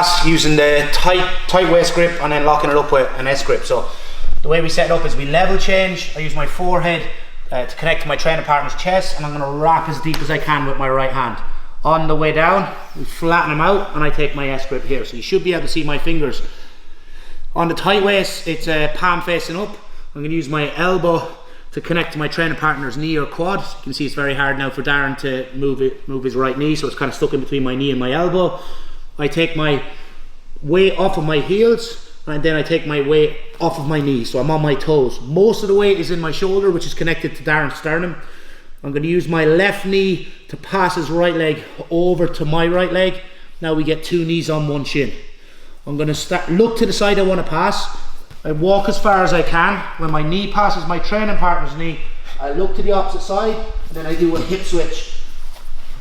pass using the tight waist grip and then locking it up with an S grip. So the way we set it up is we level change. I use my forehead to connect to my training partner's chest, and I'm going to rock as deep as I can with my right hand. On the way down, we flatten them out and I take my S grip here. So you should be able to see my fingers. On the tight waist, it's palm facing up. I'm going to use my elbow to connect to my training partner's knee or quad. So you can see it's very hard now for Darren to move his right knee, so it's kind of stuck in between my knee and my elbow. I take my weight off of my heels, and then I take my weight off of my knees, so I'm on my toes. Most of the weight is in my shoulder, which is connected to Darren's sternum. I'm going to use my left knee to pass his right leg over to my right leg. Now we get 2 knees on 1 shin. I'm going to look to the side I want to pass. I walk as far as I can. When my knee passes my training partner's knee, I look to the opposite side, and then I do a hip switch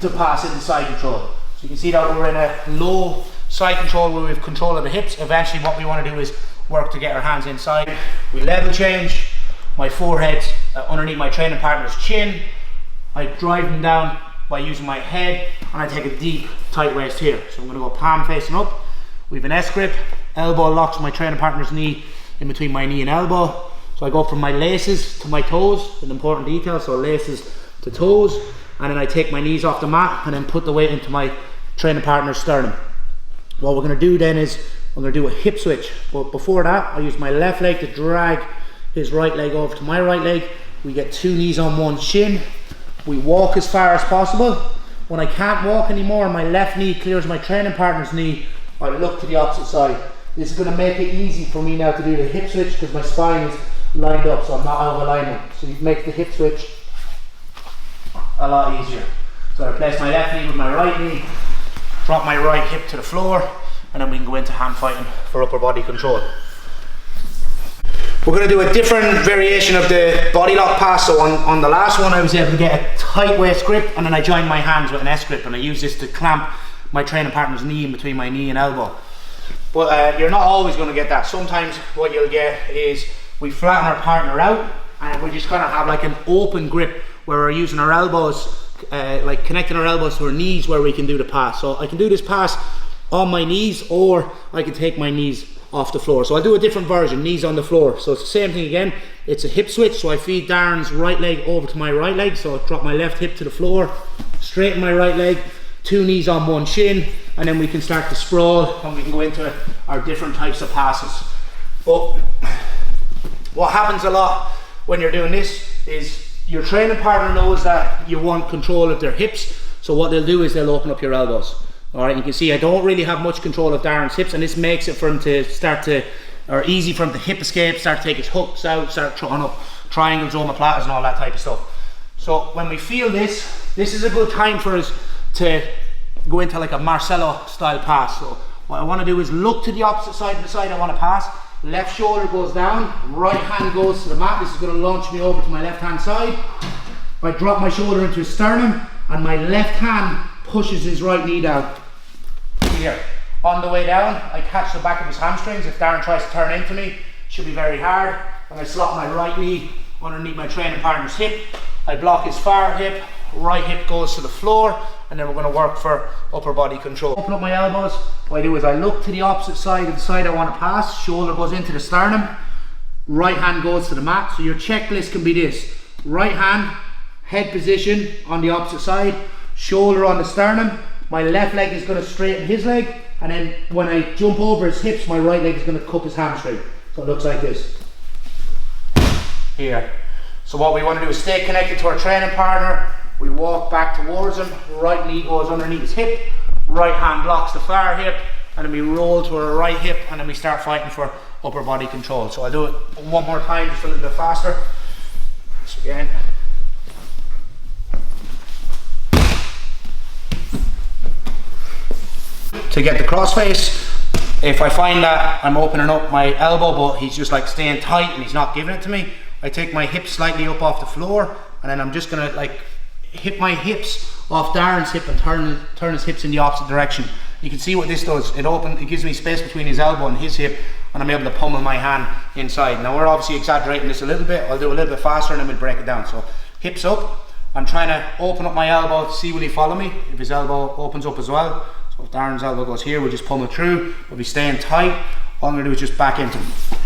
to pass into side control. So you can see that we're in a low side control where we have control of the hips. Eventually what we want to do is work to get our hands inside. We level change. My forehead underneath my training partner's chin. I drive them down by using my head, and I take a deep tight waist here. So I'm going to go palm facing up. We have an S grip. Elbow locks my training partner's knee in between my knee and elbow. So I go from my laces to my toes, an important detail, so laces to toes, and then I take my knees off the mat and then put the weight into my training partner's sternum. What we're going to do then is I'm going to do a hip switch, but before that I use my left leg to drag his right leg over to my right leg. We get 2 knees on 1 shin. We walk as far as possible. When I can't walk anymore and my left knee clears my training partner's knee, I look to the opposite side. This is going to make it easy for me now to do the hip switch because my spine is lined up, so I'm not out of alignment. So you make the hip switch a lot easier. So I replace my left knee with my right knee, drop my right hip to the floor, and then we can go into hand fighting for upper body control. We're going to do a different variation of the body lock pass. So on the last one I was able to get a tight waist grip, and then I joined my hands with an S grip, and I use this to clamp my training partner's knee in between my knee and elbow. But you're not always going to get that. Sometimes what you'll get is we flatten our partner out, and we just kind of have like an open grip where we're using our elbows, like connecting our elbows to our knees where we can do the pass. So I can do this pass on my knees, or I can take my knees off the floor. So I'll do a different version, knees on the floor. So it's the same thing again. It's a hip switch, so I feed Darren's right leg over to my right leg. So I drop my left hip to the floor, straighten my right leg, 2 knees on 1 shin, and then we can start to sprawl and we can go into our different types of passes. But what happens a lot when you're doing this is your training partner knows that you want control of their hips, so what they'll do is they'll open up your elbows. Alright, you can see I don't really have much control of Darren's hips, and this makes it for him to start to, or easy for him to hip escape, start to take his hooks out, start throwing up triangles, omoplatas and all that type of stuff. So when we feel this is a good time for us to go into like a Marcelo style pass. So what I want to do is look to the opposite side of the side I want to pass. Left shoulder goes down, right hand goes to the mat. This is going to launch me over to my left hand side. I drop my shoulder into his sternum, and my left hand pushes his right knee down. Here. On the way down, I catch the back of his hamstrings. If Darren tries to turn into me, it should be very hard. And I slot my right knee underneath my training partner's hip. I block his far hip, right hip goes to the floor, and then we're going to work for upper body control. Open up my elbows. What I do is I look to the opposite side of the side I want to pass. Shoulder goes into the sternum, right hand goes to the mat. So your checklist can be this: right hand, head position on the opposite side, shoulder on the sternum. My left leg is going to straighten his leg, and then when I jump over his hips, my right leg is going to cup his hamstring. So it looks like this. Here. So what we want to do is stay connected to our training partner. We walk back towards him, right knee goes underneath his hip, right hand blocks the far hip, and then we roll to our right hip, and then we start fighting for upper body control. So I'll do it one more time, just a little bit faster. So again. To get the crossface, if I find that I'm opening up my elbow but he's just like staying tight and he's not giving it to me, I take my hips slightly up off the floor, and then I'm just gonna like hit my hips off Darren's hip and turn his hips in the opposite direction. You can see what this does. It gives me space between his elbow and his hip, and I'm able to pummel my hand inside. Now we're obviously exaggerating this a little bit. I'll do a little bit faster and then we'll break it down. So hips up. I'm trying to open up my elbow to see will he follow me, if his elbow opens up as well. So So if Darren's elbow goes here, we'll just pummel through, but we staying tight. All I'm going to do is just back into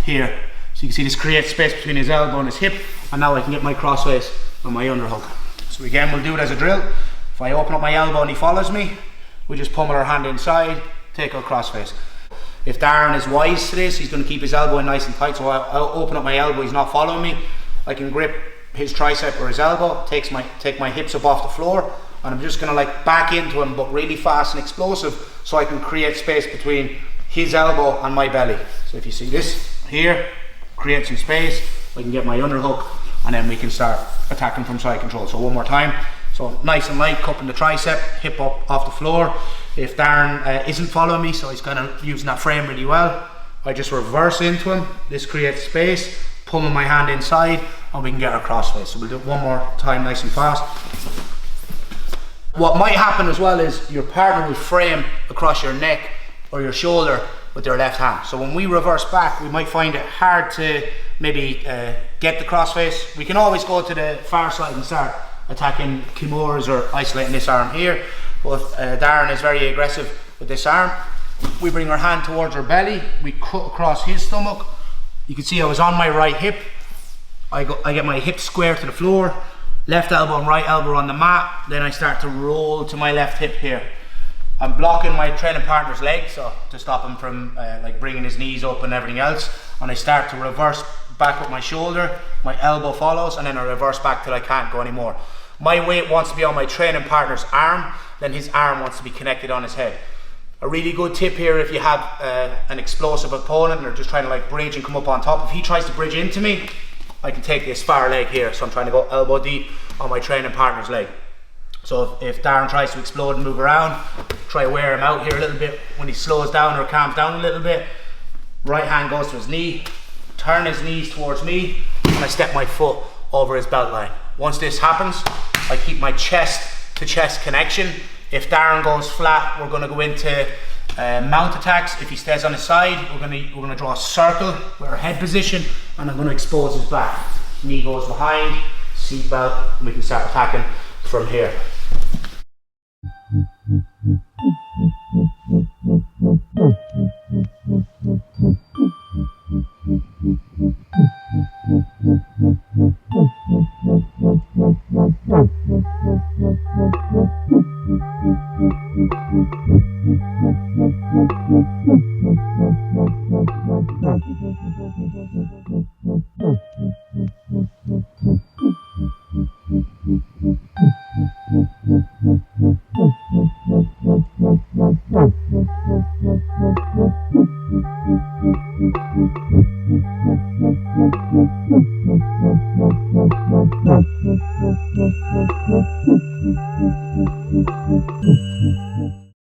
here. So you can see this creates space between his elbow and his hip, and now I can get my crossface on my underhook. So again, we'll do it as a drill. If I open up my elbow and he follows me, we just pummel our hand inside, take our crossface. If Darren is wise to this, he's going to keep his elbow in nice and tight, so I'll open up my elbow, he's not following me. I can grip his tricep or his elbow, take my hips up off the floor, and I'm just going to like back into him, but really fast and explosive, so I can create space between his elbow and my belly. So if you see this here, create some space, I can get my underhook, and then we can start attacking from side control. So one more time. So nice and light, cupping the tricep, hip up off the floor. If Darren isn't following me, so he's kind of using that frame really well, I just reverse into him. This creates space, pummel my hand inside, and we can get our crossface. So we'll do it one more time, nice and fast. What might happen as well is your partner will frame across your neck or your shoulder with their left hand. So when we reverse back, we might find it hard to maybe get the crossface. We can always go to the far side and start attacking kimuras or isolating this arm here. But Darren is very aggressive with this arm. We bring our hand towards our belly, we cut across his stomach. You can see I was on my right hip. I get my hip square to the floor, left elbow and right elbow on the mat, then I start to roll to my left hip here. I'm blocking my training partner's leg, so to stop him from like bringing his knees up and everything else, and I start to reverse back with my shoulder, my elbow follows, and then I reverse back till I can't go anymore. My weight wants to be on my training partner's arm, then his arm wants to be connected on his head. A really good tip here, if you have an explosive opponent and they're just trying to like bridge and come up on top, if he tries to bridge into me, I can take this far leg here, so I'm trying to go elbow deep on my training partner's leg. So if Darren tries to explode and move around, try to wear him out here a little bit. When he slows down or calms down a little bit, right hand goes to his knee, turn his knees towards me, and I step my foot over his belt line. Once this happens, I keep my chest to chest connection. If Darren goes flat, we're going to go into mount attacks. If he stays on his side, we're going to draw a circle with our head position, and I'm going to expose his back. Knee goes behind, seat belt, and we can start attacking from here.